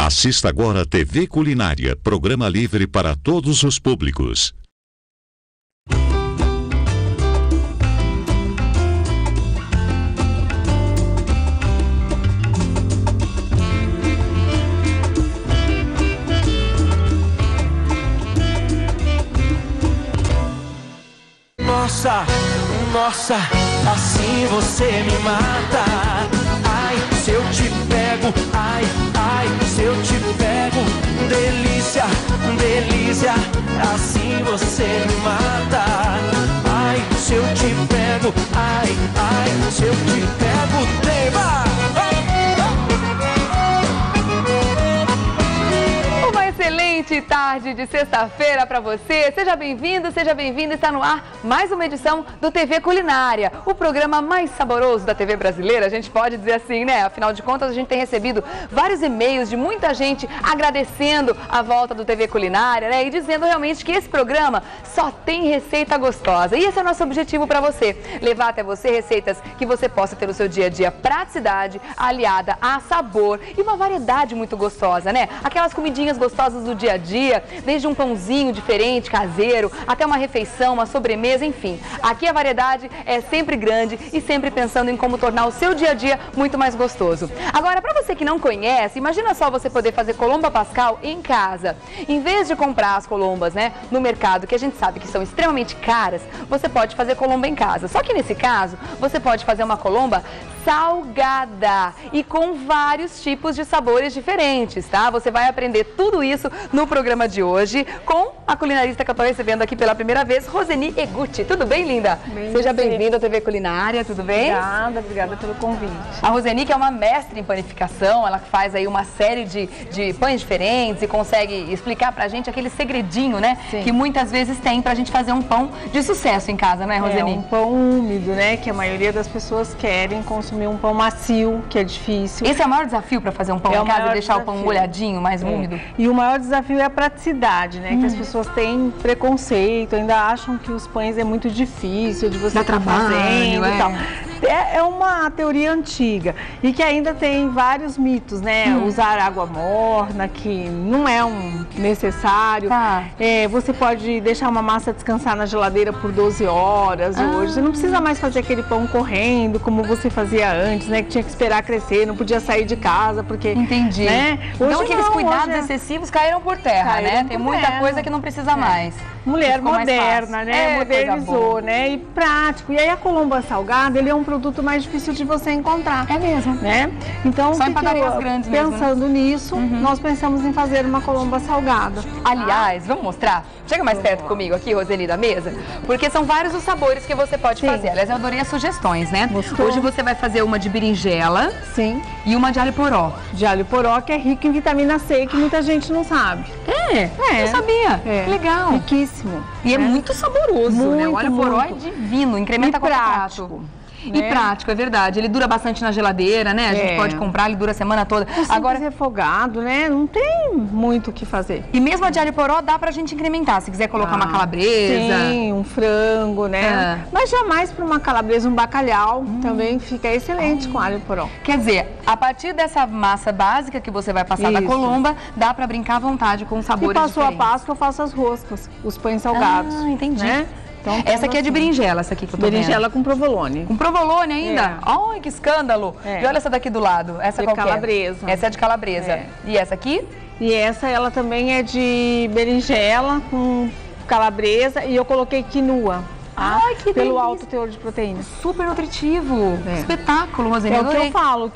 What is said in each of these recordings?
Assista agora a TV Culinária, programa livre para todos os públicos. Nossa, nossa, assim você me mata. Ai, se eu te pego, ai, ai, se eu te pego. Delícia, delícia, assim você me mata. Ai, se eu te pego, ai, ai, se eu te pego, tema. Excelente tarde de sexta-feira para você. Seja bem-vindo, seja bem-vinda. Está no ar mais uma edição do TV Culinária, o programa mais saboroso da TV brasileira. A gente pode dizer assim, né? Afinal de contas, a gente tem recebido vários e-mails de muita gente agradecendo a volta do TV Culinária, né? E dizendo realmente que esse programa só tem receita gostosa. E esse é o nosso objetivo para você, levar até você receitas que você possa ter no seu dia a dia praticidade, aliada a sabor e uma variedade muito gostosa, né? Aquelas comidinhas gostosas do dia a dia, desde um pãozinho diferente, caseiro, até uma refeição, uma sobremesa, enfim. Aqui a variedade é sempre grande e sempre pensando em como tornar o seu dia a dia muito mais gostoso. Agora, para você que não conhece, imagina só você poder fazer colomba pascal em casa. Em vez de comprar as colombas, né, no mercado, que a gente sabe que são extremamente caras, você pode fazer colomba em casa. Só que nesse caso, você pode fazer uma colomba salgada e com vários tipos de sabores diferentes, tá? Você vai aprender tudo isso no programa de hoje com a culinarista que eu estou recebendo aqui pela primeira vez, Roseni Eguchi. Tudo bem, linda? Bem, seja bem-vinda à TV Culinária, tudo bem? Obrigada pelo convite. A Roseni, que é uma mestre em panificação, ela faz aí uma série de pães diferentes e consegue explicar pra gente aquele segredinho, né? Sim. Que muitas vezes tem pra gente fazer um pão de sucesso em casa, né, Roseni? É um pão úmido, né? Que a maioria das pessoas querem consumir um pão macio, que é difícil. Esse é o maior desafio para fazer um pão em casa, deixar o pão molhadinho, mais úmido? E o maior desafio é a praticidade, né? Que as pessoas têm preconceito, ainda acham que os pães é muito difícil de você estar fazendo e tal. É uma teoria antiga e que ainda tem vários mitos, né? Usar água morna, que não é necessário. Você pode deixar uma massa descansar na geladeira por 12 horas hoje. Você não precisa mais fazer aquele pão correndo, como você fazia antes, né? Que tinha que esperar crescer, não podia sair de casa, porque... Entendi. Né? Então aqueles cuidados excessivos caíram por terra, né? Tem muita coisa que não precisa mais. Mulher moderna, né? Modernizou, né? E prático. E aí a colomba salgada, ele é um produto mais difícil de você encontrar. É mesmo. Né? Então, só em padarias grandes mesmo, pensando nisso, nós pensamos em fazer uma colomba salgada. Aliás, vamos mostrar? Chega mais perto comigo aqui, Roseni, da mesa, porque são vários os sabores que você pode fazer. Aliás, eu adorei as sugestões, né? Gostou? Hoje você vai fazer uma de berinjela. Sim. E uma de alho poró. De alho poró, que é rico em vitamina C, que muita gente não sabe. Eu sabia. Que legal. Riquíssimo. E é muito saboroso, muito, né? O alho poró é divino, incrementa qualquer prato. E prático, é verdade. Ele dura bastante na geladeira, né? A gente pode comprar, ele dura a semana toda. Agora refogado, né? Não tem muito o que fazer. E mesmo a de alho poró dá pra gente incrementar. Se quiser colocar uma calabresa. Sim, um frango, né? Mas jamais para uma calabresa, um bacalhau também fica excelente com alho poró. Quer dizer, a partir dessa massa básica que você vai passar da colomba, dá pra brincar à vontade com sabores diferentes. E passou a Páscoa, eu faço as roscas, os pães salgados. Entendi. Né? Então, essa aqui é de berinjela, essa aqui que eu tô vendo. Berinjela com provolone. Com provolone ainda? Ai, que escândalo! E olha essa daqui do lado. Essa qual que é? Calabresa. Essa é de calabresa. E essa aqui? E essa, ela também é de berinjela com calabresa e eu coloquei quinoa. Ai, que pelo delícia. Alto teor de proteína. Super nutritivo. Espetáculo, Roseni. É o que eu falo,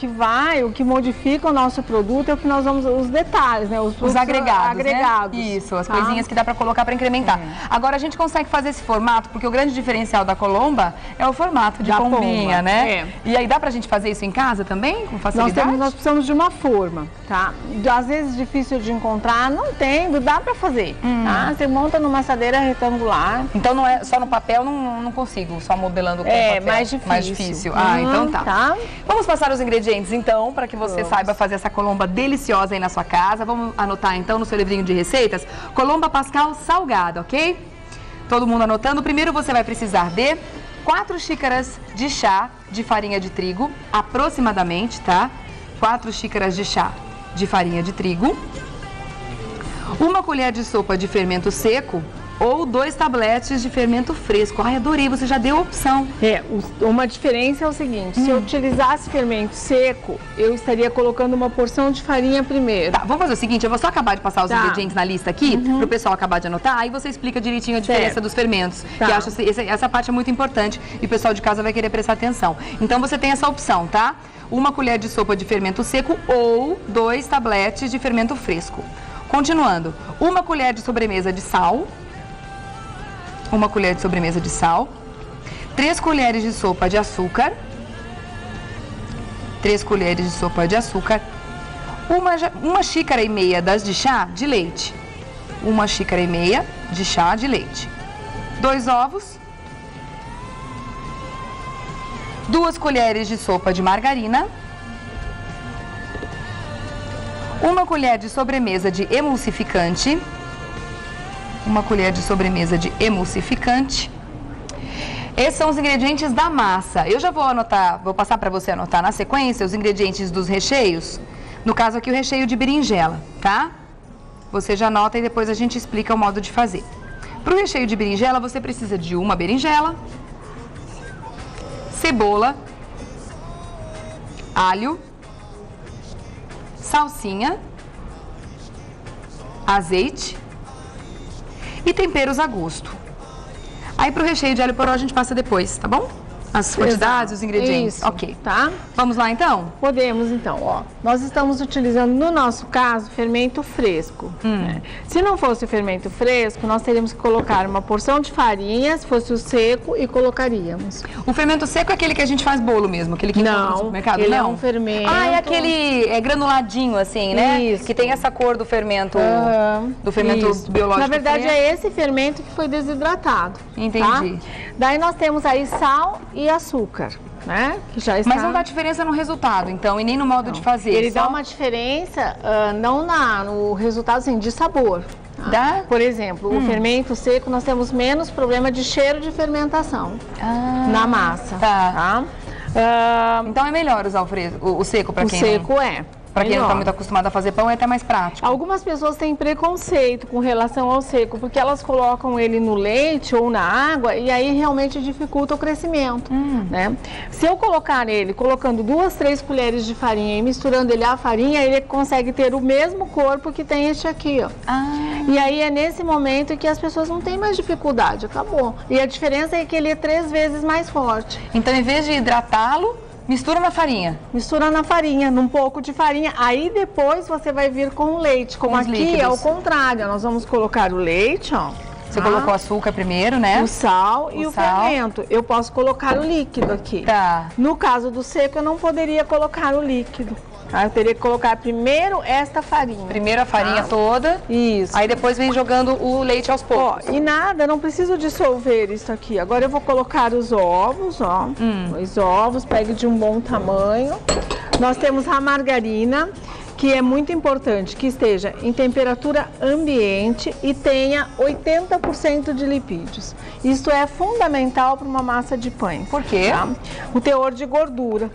o que modifica o nosso produto é o que nós vamos, os detalhes, né? Os agregados, né? Isso, as coisinhas que dá pra colocar pra incrementar. Agora a gente consegue fazer esse formato, porque o grande diferencial da colomba é o formato de pombinha, né? E aí dá pra gente fazer isso em casa também, com facilidade? Nós precisamos de uma forma, tá? Às vezes difícil de encontrar, não tendo, dá pra fazer, tá? Você monta numa assadeira retangular. Então não é só no papel, não consigo, só modelando com papel. Mais difícil. Mais difícil. Então tá. Vamos passar os ingredientes então, para que você saiba fazer essa colomba deliciosa aí na sua casa. Vamos anotar então no seu livrinho de receitas, colomba pascal salgada, ok? Todo mundo anotando. Primeiro você vai precisar de 4 xícaras de chá de farinha de trigo, aproximadamente, tá? 4 xícaras de chá de farinha de trigo, 1 colher de sopa de fermento seco ou 2 tabletes de fermento fresco. Ai, adorei, você já deu a opção. Uma diferença é o seguinte, se eu utilizasse fermento seco, eu estaria colocando uma porção de farinha primeiro. Tá, vamos fazer o seguinte, eu vou só acabar de passar os ingredientes na lista aqui, pro pessoal acabar de anotar, aí você explica direitinho a diferença dos fermentos, que eu acho essa parte é muito importante e o pessoal de casa vai querer prestar atenção. Então você tem essa opção, tá? 1 colher de sopa de fermento seco ou 2 tabletes de fermento fresco. Continuando, 1 colher de sobremesa de sal, 1 colher de sobremesa de sal, 3 colheres de sopa de açúcar, 3 colheres de sopa de açúcar, 1 xícara e meia das de chá de leite, 1 xícara e meia de chá de leite, 2 ovos, 2 colheres de sopa de margarina, 1 colher de sobremesa de emulsificante, 1 colher de sobremesa de emulsificante. Esses são os ingredientes da massa. Eu já vou anotar, vou passar para você anotar na sequência os ingredientes dos recheios. No caso aqui o recheio de berinjela, tá? Você já anota e depois a gente explica o modo de fazer. Para o recheio de berinjela você precisa de 1 berinjela, cebola, alho, salsinha, azeite e temperos a gosto. Aí pro recheio de alho poró a gente passa depois, tá bom? As quantidades, os ingredientes. Isso, ok. tá? Vamos lá então? Podemos então, ó. Nós estamos utilizando, no nosso caso, fermento fresco. Né? Se não fosse o fermento fresco, nós teríamos que colocar uma porção de farinha, se fosse o seco, e colocaríamos. O fermento seco é aquele que a gente faz bolo mesmo, aquele que encontra no supermercado? Ele não, é um fermento. Ah, é aquele granuladinho assim, né? Isso. Que tem essa cor do fermento, isso. biológico. Na verdade fresco. é esse fermento que foi desidratado. Entendi. Tá? Daí nós temos aí sal e açúcar, né? Que já está... Mas não dá diferença no resultado, então, e nem no modo de fazer. Ele dá uma diferença, não no resultado, assim, de sabor. Tá? Dá? Por exemplo, o fermento seco, nós temos menos problema de cheiro de fermentação na massa. Tá. Tá? Então é melhor usar o seco para quem não... O seco é. Para quem não está muito acostumado a fazer pão, é até mais prático. Algumas pessoas têm preconceito com relação ao seco, porque elas colocam ele no leite ou na água e aí realmente dificulta o crescimento, né? Se eu colocar ele, colocando 2, 3 colheres de farinha e misturando ele à farinha, ele consegue ter o mesmo corpo que tem este aqui, ó. E aí é nesse momento que as pessoas não têm mais dificuldade, acabou. E a diferença é que ele é 3 vezes mais forte. Então, em vez de hidratá-lo, mistura na farinha. Mistura na farinha, num pouco de farinha. Aí depois você vai vir com o leite. Como aqui líquidos. é o contrário. Nós vamos colocar o leite, ó. Você colocou açúcar primeiro, né? O sal e o fermento. Eu posso colocar o líquido aqui. Tá. No caso do seco, eu não poderia colocar o líquido. Eu teria que colocar primeiro esta farinha. Primeiro a farinha toda. Isso. Aí depois vem jogando o leite aos poucos. Ó, e nada, não preciso dissolver isso aqui. Agora eu vou colocar os ovos, ó. 2 ovos, pegue de um bom tamanho. Nós temos a margarina, que é muito importante que esteja em temperatura ambiente e tenha 80% de lipídios. Isso é fundamental para uma massa de pães. Por quê? Tá? O teor de gordura.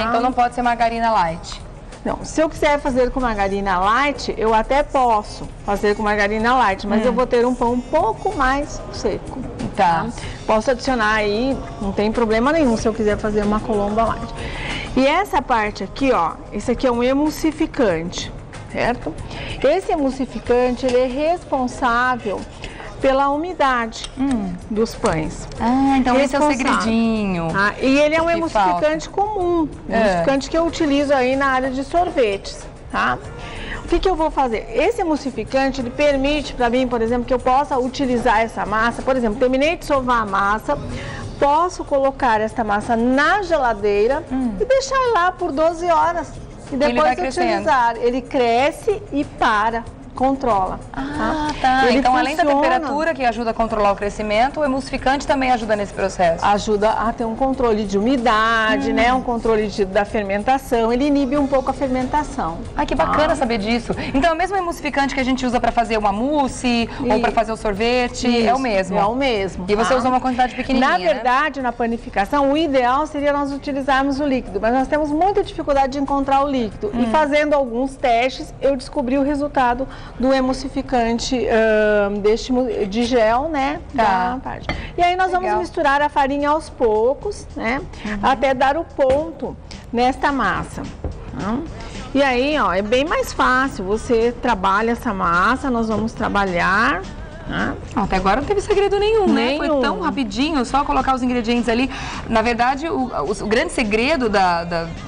Então não pode ser margarina light. Não, se eu quiser fazer com margarina light, eu até posso fazer com margarina light, mas eu vou ter um pão um pouco mais seco. Tá. Posso adicionar aí, não tem problema nenhum se eu quiser fazer uma colomba light. E essa parte aqui, ó, esse aqui é um emulsificante, certo? Esse emulsificante, ele é responsável pela umidade dos pães. Então esse é o segredinho. E ele é um emulsificante comum, emulsificante que eu utilizo aí na área de sorvetes, tá? O que eu vou fazer? Esse emulsificante, ele permite para mim, por exemplo, que eu possa utilizar essa massa. Por exemplo, terminei de sovar a massa, posso colocar esta massa na geladeira e deixar lá por 12 horas. E depois utilizar. Ele cresce e para. controla. Tá. Então, além da temperatura que ajuda a controlar o crescimento, o emulsificante também ajuda nesse processo? Ajuda a ter um controle de umidade, né? Um controle da fermentação. Ele inibe um pouco a fermentação. Ai, que bacana saber disso. Então, é o mesmo emulsificante que a gente usa para fazer uma mousse ou para fazer o sorvete, é o mesmo? É o mesmo. E você usa uma quantidade pequenininha, Na verdade, na panificação, o ideal seria nós utilizarmos o líquido, mas nós temos muita dificuldade de encontrar o líquido. E fazendo alguns testes, eu descobri o resultado do emulsificante de gel, né? Tá. E aí nós vamos misturar a farinha aos poucos, né? Até dar o ponto nesta massa. E aí, ó, é bem mais fácil. Você trabalha essa massa, nós vamos trabalhar. Até agora não teve segredo nenhum, né? Foi tão rapidinho, só colocar os ingredientes ali. Na verdade, o grande segredo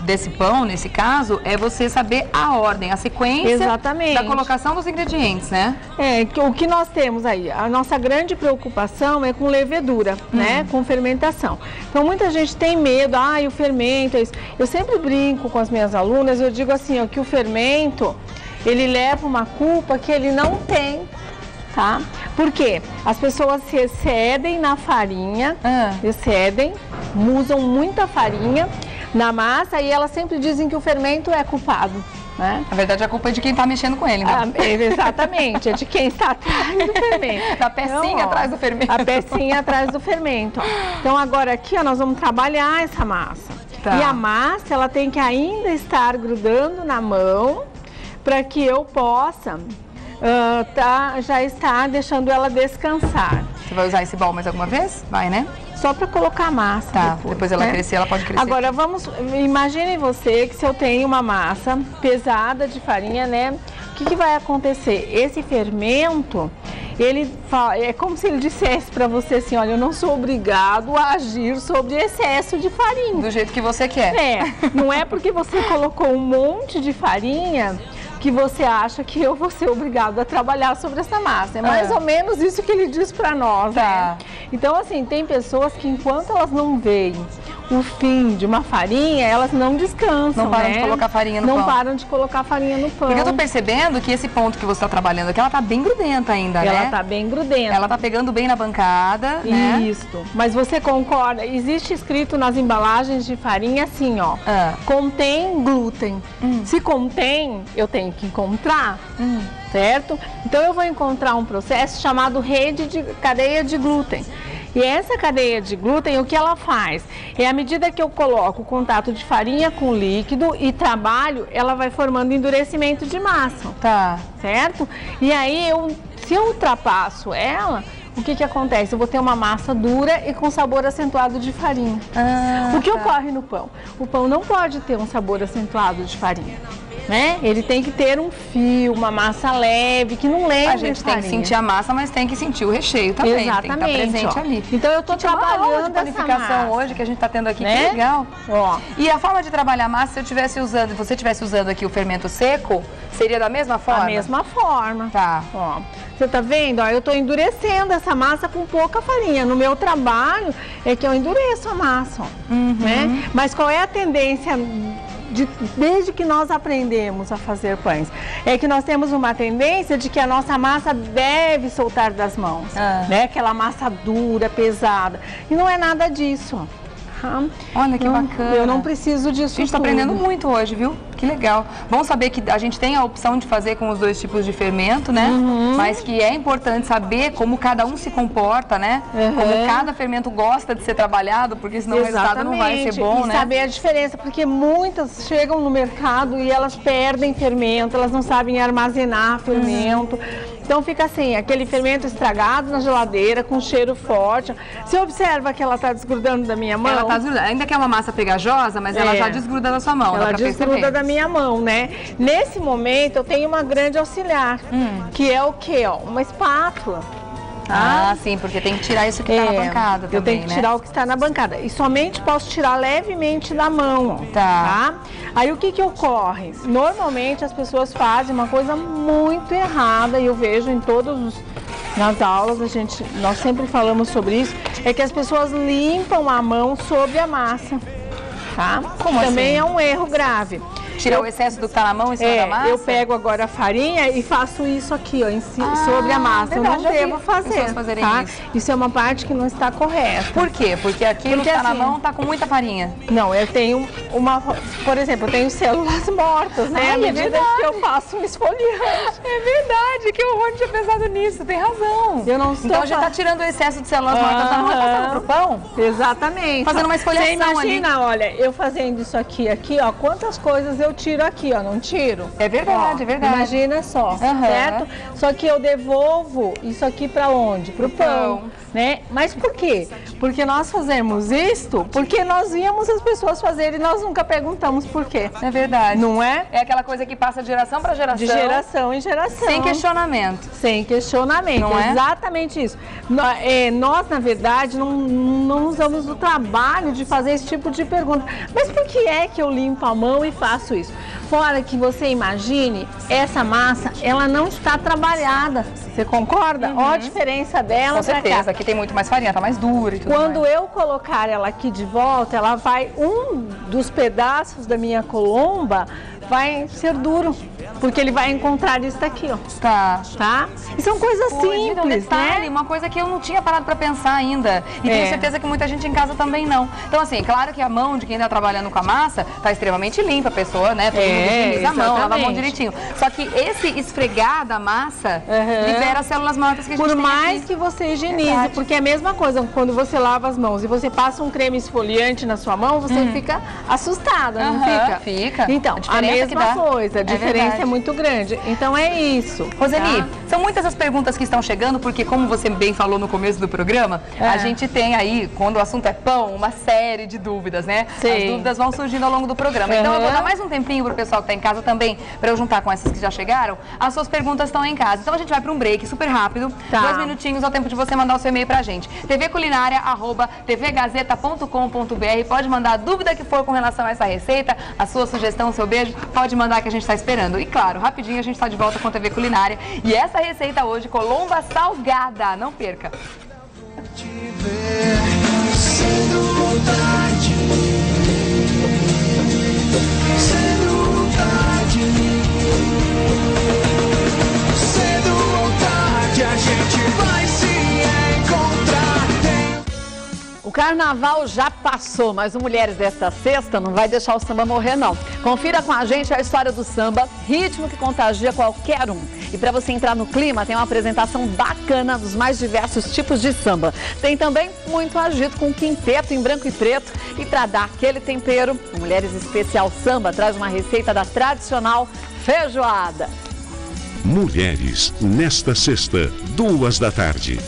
desse pão, nesse caso, é você saber a ordem, a sequência da colocação dos ingredientes, né? O que nós temos aí, a nossa grande preocupação é com levedura, né? Com fermentação. Então, muita gente tem medo, o fermento, é isso. Eu sempre brinco com as minhas alunas, eu digo assim, ó, que o fermento, ele leva uma culpa que ele não tem. Tá? Por quê? As pessoas se excedem na farinha, usam muita farinha na massa e elas sempre dizem que o fermento é culpado. Né? Na verdade, a culpa é de quem está mexendo com ele, né? Exatamente, é de quem está atrás do fermento. Da pecinha atrás do fermento. A pecinha atrás do fermento. Então, agora aqui, ó, nós vamos trabalhar essa massa. Tá. E a massa, ela tem que ainda estar grudando na mão para que eu possa... já está deixando ela descansar. Você vai usar esse bol mais alguma vez? Vai, né? Só para colocar a massa. Tá, depois ela crescer, ela pode crescer. Agora, imagine você que se eu tenho uma massa pesada de farinha, né? O que vai acontecer? Esse fermento, é como se ele dissesse para você assim, olha, eu não sou obrigado a agir sobre excesso de farinha. Do jeito que você quer. Não é porque você colocou um monte de farinha que você acha que eu vou ser obrigado a trabalhar sobre essa massa. É mais ou menos isso que ele diz para nós, né? Então, assim, tem pessoas que enquanto elas não veem o fim de uma farinha, elas não descansam, Não param de colocar farinha no pão. Não param de colocar farinha no pão. Porque eu tô percebendo que esse ponto que você tá trabalhando aqui, ela tá bem grudenta ainda, né? Ela tá bem grudenta. Ela tá pegando bem na bancada, né? Isso. Mas você concorda? Existe escrito nas embalagens de farinha assim, ó. Contém glúten. Se contém, eu tenho que encontrar, certo? Então eu vou encontrar um processo chamado cadeia de glúten. E essa cadeia de glúten, o que ela faz? É à medida que eu coloco o contato de farinha com líquido e trabalho, ela vai formando endurecimento de massa. Tá. Certo? E aí, se eu ultrapasso ela, o que acontece? Eu vou ter uma massa dura e com sabor acentuado de farinha. O que ocorre no pão? O pão não pode ter um sabor acentuado de farinha. Né? Ele tem que ter um fio, uma massa leve, que não lembre. A gente tem que sentir a massa, mas tem que sentir o recheio também. Exatamente. Tem que estar presente ali. Então eu estou trabalhando uma aula de panificação hoje que a gente está tendo aqui, que legal. E a forma de trabalhar a massa, se eu tivesse usando, se você estivesse usando aqui o fermento seco, seria da mesma forma? Da mesma forma. Tá. Você tá vendo? Eu estou endurecendo essa massa com pouca farinha. No meu trabalho é que eu endureço a massa, né? Mas qual é a tendência? Desde que nós aprendemos a fazer pães, é que nós temos uma tendência de que a nossa massa deve soltar das mãos, né? Aquela massa dura, pesada. E não é nada disso. Olha que bacana. Eu não preciso disso. A gente está aprendendo muito hoje, viu? Que legal. Bom saber que a gente tem a opção de fazer com os dois tipos de fermento, né? Mas que é importante saber como cada um se comporta, né? Como cada fermento gosta de ser trabalhado, porque senão o resultado não vai ser bom, né? E saber a diferença, porque muitas chegam no mercado e elas perdem fermento, elas não sabem armazenar fermento. Então fica assim, aquele fermento estragado na geladeira, com cheiro forte. Você observa que ela está desgrudando da minha mão? Ela está desgrudando, ainda que é uma massa pegajosa, mas ela já desgruda da sua mão. Ela desgruda da minha mão, né? Nesse momento eu tenho uma grande auxiliar, que é o quê? Uma espátula. Sim, porque tem que tirar isso que está na bancada também, eu tenho que tirar o que está na bancada. E somente posso tirar levemente da mão, tá? Aí o que ocorre? Normalmente as pessoas fazem uma coisa muito errada, e eu vejo em nas aulas, nós sempre falamos sobre isso, é que as pessoas limpam a mão sobre a massa, tá? Como também assim? É um erro grave. Tirar o excesso do que tá na mão em cima da massa? Eu pego agora a farinha e faço isso aqui, ó, sobre a massa. Verdade, eu não devo fazer, tá? Isso é uma parte que não está correta. Por quê? Porque aquilo que tá na mão tá com muita farinha. Não, eu tenho por exemplo, eu tenho células mortas, né? À medida que eu faço um esfoliante. É verdade, que horror, não tinha pensado nisso, tem razão. Eu não estou então já tá tirando o excesso de células mortas da mão e passando pro pão? Exatamente. Fazendo uma esfoliação ali. Você imagina, olha, eu fazendo isso aqui, ó, quantas coisas eu tiro aqui, ó, não tiro? É verdade, é verdade. Imagina só, certo? Só que eu devolvo isso aqui para onde? Pro pão, né? Mas por quê? Porque nós fazemos isto porque nós víamos as pessoas fazerem e nós nunca perguntamos por quê. É verdade. Não é? É aquela coisa que passa de geração para geração. De geração em geração. Sem questionamento. Sem questionamento, não é? Exatamente isso. Nós, na verdade, não usamos o trabalho de fazer esse tipo de pergunta. Mas por que é que eu limpo a mão e faço isso? Fora que você imagine, essa massa, ela não está trabalhada. Você concorda? Olha a diferença dela. Com certeza, aqui tem muito mais farinha, tá mais dura e tudo Quando mais. eu colocar ela aqui de volta, ela vai, um dos pedaços da minha colomba vai ser duro, porque ele vai encontrar isso daqui, ó. Tá? E são coisas simples, um detalhe, né? Uma coisa que eu não tinha parado pra pensar ainda. E tenho certeza que muita gente em casa também não. Então, assim, claro que a mão de quem tá trabalhando com a massa tá extremamente limpa, a pessoa, né? Todo mundo higieniza a mão, lava a mão direitinho. Só que esse esfregar da massa libera as células mortas que a gente tem. Por mais que você higienize, porque é a mesma coisa quando você lava as mãos e você passa um creme esfoliante na sua mão, você fica assustada, não fica? Fica. Então, a mesma coisa, a diferença é muito grande. Então é isso. Roseli, são muitas as perguntas que estão chegando, porque como você bem falou no começo do programa, a gente tem aí, quando o assunto é pão, uma série de dúvidas, né? Sim. As dúvidas vão surgindo ao longo do programa. Então eu vou dar mais um tempinho pro pessoal que tá em casa também, para eu juntar com essas que já chegaram. As suas perguntas estão em casa. Então a gente vai para um break super rápido, 2 minutinhos, ao tempo de você mandar o seu e-mail pra gente. tvculinária@tvgazeta.com.br. Pode mandar a dúvida que for com relação a essa receita, a sua sugestão, o seu beijo, pode mandar que a gente está esperando. E claro, rapidinho a gente está de volta com a TV Culinária. E essa receita hoje, colomba salgada. Não perca. Cedo ou tarde a gente vai se encontrar. O carnaval já passou, mas o Mulheres desta sexta não vai deixar o samba morrer, não. Confira com a gente a história do samba, ritmo que contagia qualquer um. E para você entrar no clima, tem uma apresentação bacana dos mais diversos tipos de samba. Tem também muito agito com quinteto em branco e preto. E para dar aquele tempero, o Mulheres Especial Samba traz uma receita da tradicional feijoada. Mulheres, nesta sexta, 2 da tarde.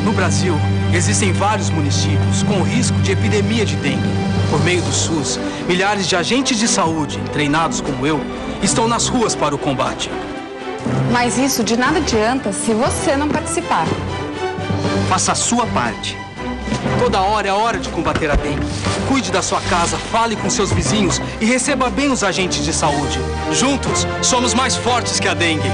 No Brasil, existem vários municípios com risco de epidemia de dengue. Por meio do SUS, milhares de agentes de saúde, treinados como eu, estão nas ruas para o combate. Mas isso de nada adianta se você não participar. Faça a sua parte. Toda hora é hora de combater a dengue. Cuide da sua casa, fale com seus vizinhos e receba bem os agentes de saúde. Juntos, somos mais fortes que a dengue.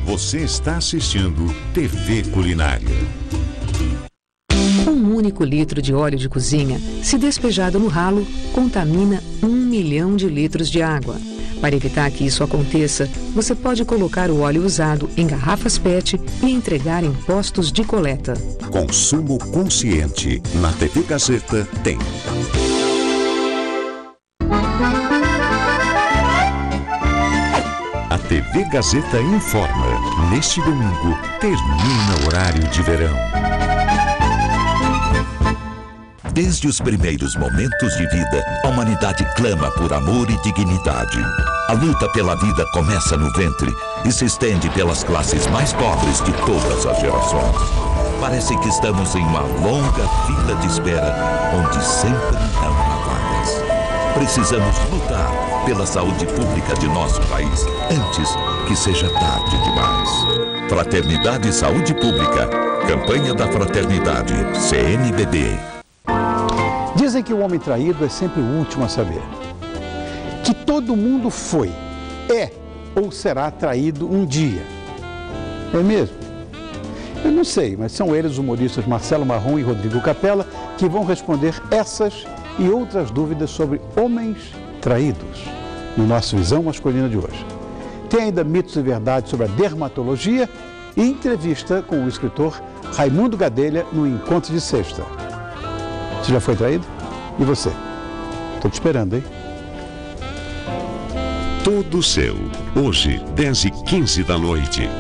Você está assistindo TV Culinária. Um único litro de óleo de cozinha, se despejado no ralo, contamina 1 milhão de litros de água. Para evitar que isso aconteça, você pode colocar o óleo usado em garrafas PET e entregar em postos de coleta. Consumo consciente. Na TV Gazeta tem. A TV Gazeta informa. Neste domingo, termina o horário de verão. Desde os primeiros momentos de vida, a humanidade clama por amor e dignidade. A luta pela vida começa no ventre e se estende pelas classes mais pobres de todas as gerações. Parece que estamos em uma longa fila de espera, onde sempre não há vagas. Precisamos lutar pela saúde pública de nosso país, antes que seja tarde demais. Fraternidade e Saúde Pública. Campanha da Fraternidade, CNBB. Dizem que o homem traído é sempre o último a saber. Que todo mundo foi, é ou será traído um dia. É mesmo? Eu não sei, mas são eles os humoristas Marcelo Marrom e Rodrigo Capella que vão responder essas e outras dúvidas sobre homens traídos no nosso Visão Masculina de hoje. Tem ainda mitos e verdades sobre a dermatologia e entrevista com o escritor Raimundo Gadelha no Encontro de Sexta. Você já foi traído? E você? Estou te esperando, hein? Todo seu. Hoje, 10h15 da noite.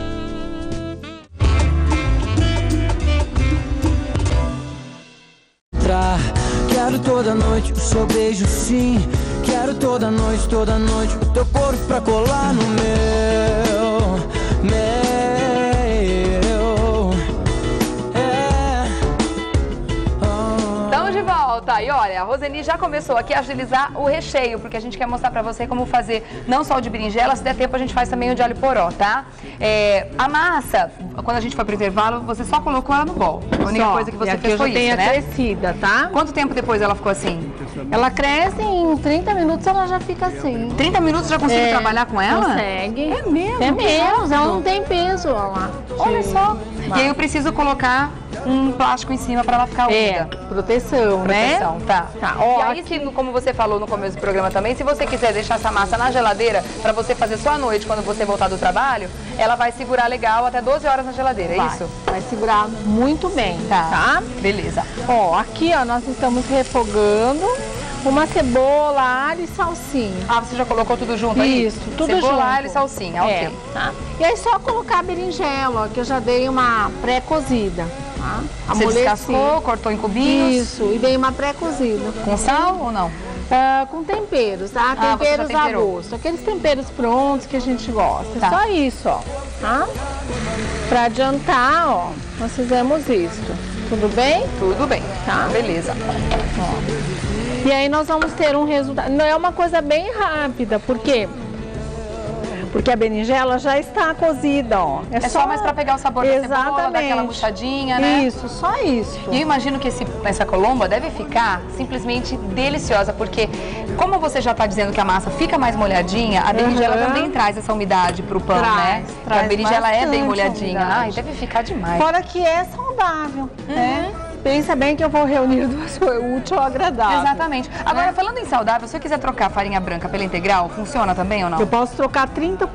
Quero toda noite o seu beijo, sim. Quero toda noite o teu corpo pra colar no meu. Estamos de volta. E olha, a Roseni já começou aqui a agilizar o recheio, porque a gente quer mostrar pra você como fazer não só o de berinjela, se der tempo a gente faz também o de alho poró, tá? A massa, quando a gente foi pro intervalo, você só colocou ela no bol. A única coisa que você fez foi isso, né? Crescida, tá? Quanto tempo depois ela ficou assim? Ela cresce em 30 minutos, ela já fica assim. 30 minutos já consigo trabalhar com ela? Consegue. É mesmo? É mesmo, ela não tem peso, olha lá. Olha só. E aí eu preciso colocar um plástico em cima para ela ficar úmida. Proteção, né? Tá. E aí, como você falou no começo do programa também, se você quiser deixar essa massa na geladeira para você fazer só à noite, quando você voltar do trabalho, ela vai segurar legal até 12 horas na geladeira, é isso? Vai segurar muito bem, tá? Beleza. Ó, aqui, ó, nós estamos refogando uma cebola, alho e salsinha. Ah, você já colocou tudo junto aí? Isso, tudo junto. Cebola, alho e salsinha, ok. Tá? E aí só colocar a berinjela, ó, que eu já dei uma pré-cozida. Tá? Você descascou, cortou em cubinhos? Isso, e dei uma pré-cozida. Com sal ou não? Com temperos, tá? Temperos a gosto. Aqueles temperos prontos que a gente gosta. Tá. Só isso, ó. Tá? Pra adiantar, ó, nós fizemos isso. Tudo bem? Tudo bem. Tá. Beleza. E aí nós vamos ter um resultado. Não é uma coisa bem rápida, por quê? Porque a berinjela já está cozida, ó. É só mais para pegar o sabor da cebola, daquela murchadinha, né? Isso, só isso. E eu imagino que essa colomba deve ficar simplesmente deliciosa, porque como você já está dizendo que a massa fica mais molhadinha, a berinjela também traz essa umidade pro pão, né? A berinjela é bem molhadinha. Ai, deve ficar demais. Fora que é saudável, né? Pensa bem que eu vou reunir duas coisas, útil ao agradável. Exatamente. Agora, falando em saudável, se eu quiser trocar farinha branca pela integral, funciona também ou não? Eu posso trocar 30%.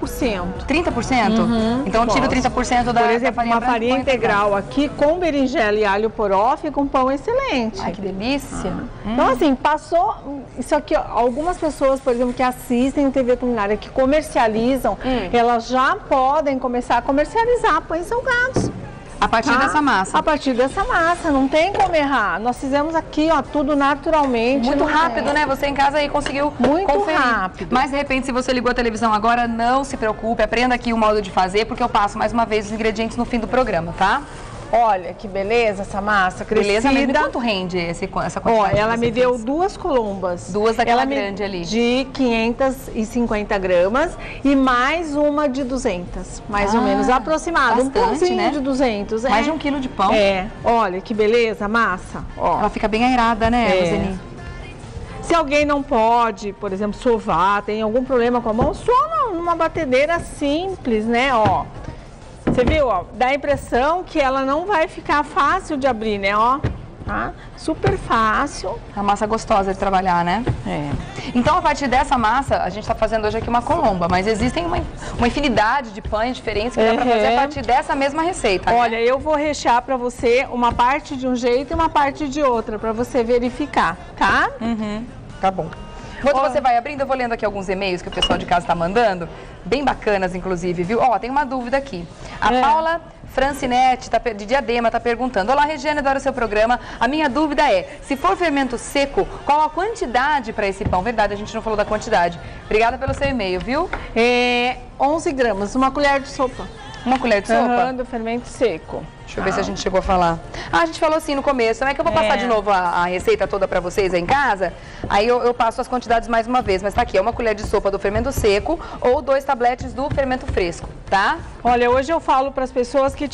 30%? Então eu tiro 30% da Por exemplo, farinha uma farinha integral aqui com berinjela e alho poró fica um pão excelente. Ai, que delícia. Então, assim, passou... Isso aqui, ó, algumas pessoas, por exemplo, que assistem TV Culinária, que comercializam, elas já podem começar a comercializar pães salgados. A partir dessa massa? A partir dessa massa, não tem como errar. Nós fizemos aqui, ó, tudo naturalmente. Muito rápido, né? Você em casa aí conseguiu conferir. Rápido. Mas, de repente, se você ligou a televisão agora, não se preocupe, aprenda aqui o modo de fazer, porque eu passo mais uma vez os ingredientes no fim do programa, tá? Olha que beleza essa massa crescida. Beleza mesmo. E quanto rende essa quantidade? Ó, ela me deu 2 colombas. 2 daquela grande ali. De 550 gramas e mais uma de 200, mais ou menos, aproximado. Bastante, um pãozinho, né? De 200. Mais de 1 quilo de pão. Olha que beleza a massa. Ó. Ela fica bem aerada, né, Roseni? Se alguém não pode, por exemplo, sovar, tem algum problema com a mão, só numa batedeira simples, né, ó. Você viu, ó, dá a impressão que ela não vai ficar fácil de abrir, né, ó. Tá? Super fácil. A massa gostosa de trabalhar, né? Então, a partir dessa massa, a gente está fazendo hoje aqui uma colomba, mas existem uma infinidade de pães diferentes que dá para fazer a partir dessa mesma receita. Olha, eu vou rechear para você uma parte de um jeito e uma parte de outra, para você verificar, tá? Tá bom. Enquanto você vai abrindo, eu vou lendo aqui alguns e-mails que o pessoal de casa está mandando, bem bacanas, inclusive, viu? Ó, tem uma dúvida aqui. A Paula Francinete, de Diadema, está perguntando: olá, Regiane, adoro o seu programa. A minha dúvida é, se for fermento seco, qual a quantidade para esse pão? Verdade, a gente não falou da quantidade. Obrigada pelo seu e-mail, viu? 11 gramas, uma colher de sopa. Uma colher de sopa? Do fermento seco. Deixa eu ver se a gente chegou a falar. A gente falou assim no começo, né? Que eu vou passar de novo a receita toda pra vocês aí em casa. Aí eu passo as quantidades mais uma vez. Mas tá aqui, é uma colher de sopa do fermento seco ou 2 tabletes do fermento fresco, tá? Olha, hoje eu falo para as pessoas que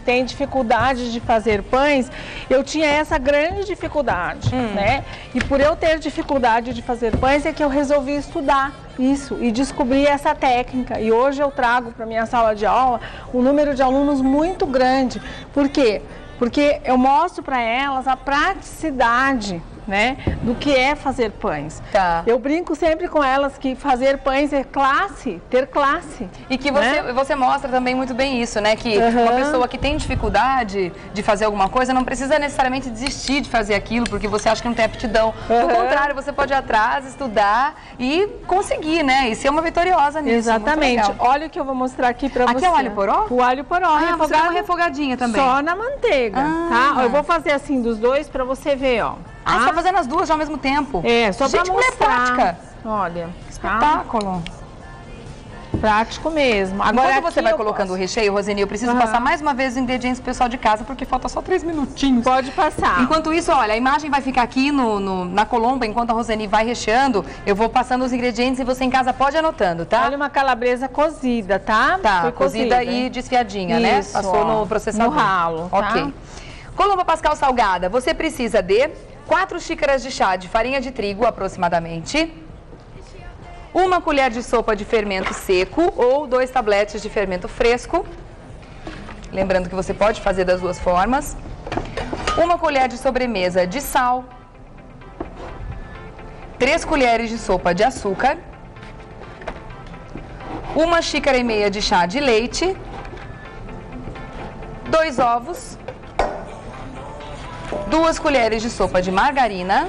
têm dificuldade de fazer pães. Eu tinha essa grande dificuldade, né? E por eu ter dificuldade de fazer pães é que eu resolvi estudar isso e descobri essa técnica. E hoje eu trago para minha sala de aula um número de alunos muito grande grande. Por quê? Porque eu mostro para elas a praticidade, né, do que é fazer pães. Tá. Eu brinco sempre com elas que fazer pães é classe, ter classe. E que você mostra também muito bem isso, né? Que uma pessoa que tem dificuldade de fazer alguma coisa não precisa necessariamente desistir de fazer aquilo porque você acha que não tem aptidão. Do contrário, você pode ir atrás, estudar e conseguir, né? E ser uma vitoriosa nisso. Exatamente. Olha o que eu vou mostrar aqui pra você. Aqui é o alho poró? O alho poró. Você dá uma refogadinha também. Só na manteiga, tá? Eu vou fazer assim dos dois pra você ver, ó. Você tá fazendo as duas já ao mesmo tempo? É, só pra mostrar. Prática. Olha, espetáculo. Prático mesmo. Agora enquanto você vai colocando o recheio, Roseni, eu preciso passar mais uma vez os ingredientes pro pessoal de casa, porque falta só 3 minutinhos. Pode passar. Enquanto isso, olha, a imagem vai ficar aqui na colomba, enquanto a Roseni vai recheando, eu vou passando os ingredientes e você em casa pode ir anotando, tá? Olha, uma calabresa cozida, tá? Tá, foi cozida e desfiadinha, né? Passou no processador. No ralo, tá? Ok. Colomba pascal salgada, você precisa de 4 xícaras de chá de farinha de trigo, aproximadamente. 1 colher de sopa de fermento seco ou 2 tabletes de fermento fresco. Lembrando que você pode fazer das duas formas. 1 colher de sobremesa de sal. 3 colheres de sopa de açúcar. 1 xícara e meia de chá de leite. 2 ovos. 2 colheres de sopa de margarina.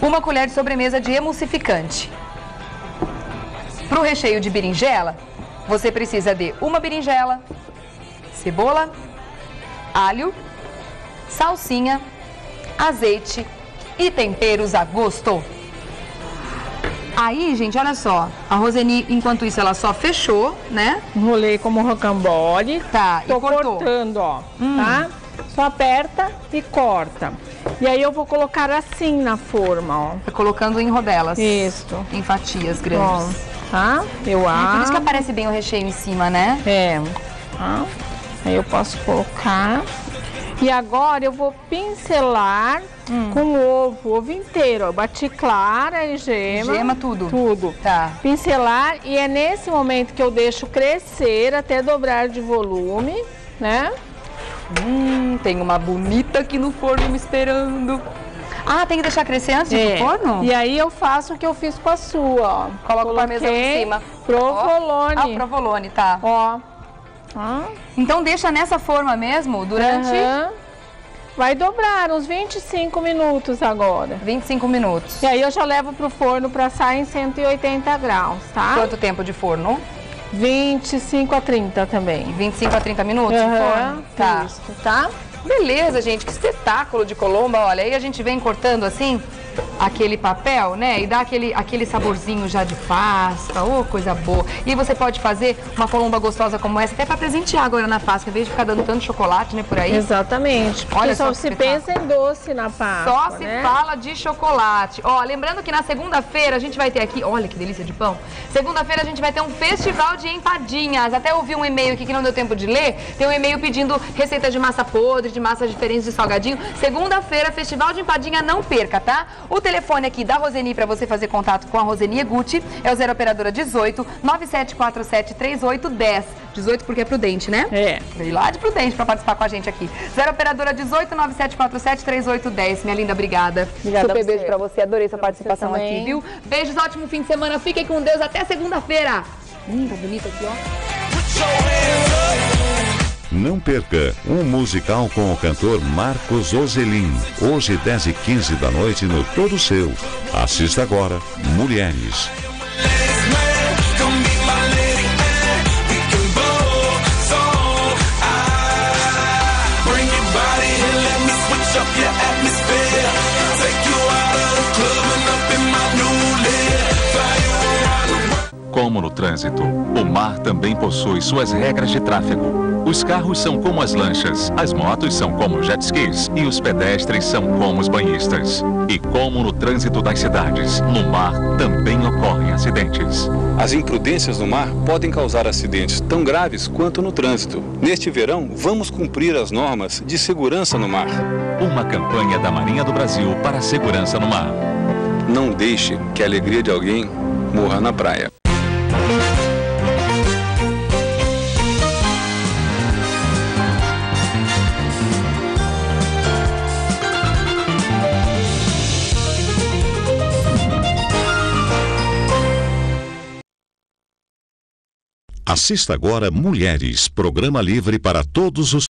1 colher de sobremesa de emulsificante. Para o recheio de berinjela, você precisa de 1 berinjela, cebola, alho, salsinha, azeite e temperos a gosto. Aí, gente, olha só, a Roseni, enquanto isso, ela só fechou, né? Enrolei como rocambole. Tá, tô e cortou. Cortando, ó, tá? Só aperta e corta. E aí eu vou colocar assim na forma, ó. Tá colocando em rodelas. Isso. Em fatias grandes. Ó, tá? Eu abro. Por isso que aparece bem o recheio em cima, né? É. Tá? Aí eu posso colocar. E agora eu vou pincelar com o ovo inteiro. Eu bati clara e gema. Gema tudo? Tudo. Tá. Pincelar e é nesse momento que eu deixo crescer até dobrar de volume, né? Tem uma bonita aqui no forno me esperando. Ah, tem que deixar crescer antes de ir pro forno? E aí eu faço o que eu fiz com a sua, ó. Coloco o parmesão em cima. Provolone. Ah, o provolone, tá. Ó. Então deixa nessa forma mesmo durante... Vai dobrar uns 25 minutos agora. 25 minutos. E aí eu já levo pro forno para assar em 180 graus, tá? Quanto tempo de forno? 25 a 30 também. 25 a 30 minutos de forno? Tá. Isso, tá? Beleza, gente, que espetáculo de colomba. Olha, aí a gente vem cortando assim aquele papel, né? E dá aquele saborzinho já de pasta, coisa boa. E você pode fazer uma colomba gostosa como essa, até para presentear agora na Páscoa, em vez de ficar dando tanto chocolate, né, por aí. Exatamente. Olha só se pensa em doce na Páscoa, só se fala de chocolate. Ó, lembrando que na segunda-feira a gente vai ter aqui, olha que delícia de pão. Segunda-feira a gente vai ter um festival de empadinhas. Até ouvi um e-mail aqui que não deu tempo de ler. Tem um e-mail pedindo receita de massa podre, de massas diferentes de salgadinho. Segunda-feira, festival de empadinha, não perca, tá? O telefone aqui da Roseni para você fazer contato com a Roseni Eguchi é o 0 operadora 18 9747 3810. 18 porque é Prudente, né? É. Veio lá de Prudente para participar com a gente aqui. 0 operadora 18 9747 3810. Minha linda, obrigada. Obrigada. Beijo para você. Adorei sua participação aqui, viu? Beijos, ótimo fim de semana. Fiquem com Deus. Até segunda-feira. Tá bonito aqui, ó. Não perca um musical com o cantor Marcos Ozelin. Hoje, 10h15 da noite, no Todo Seu. Assista agora, Mulheres. Como no trânsito, o mar também possui suas regras de tráfego. Os carros são como as lanchas, as motos são como jet skis e os pedestres são como os banhistas. E como no trânsito das cidades, no mar também ocorrem acidentes. As imprudências no mar podem causar acidentes tão graves quanto no trânsito. Neste verão, vamos cumprir as normas de segurança no mar. Uma campanha da Marinha do Brasil para a segurança no mar. Não deixe que a alegria de alguém morra na praia. Assista agora Mulheres, programa livre para todos os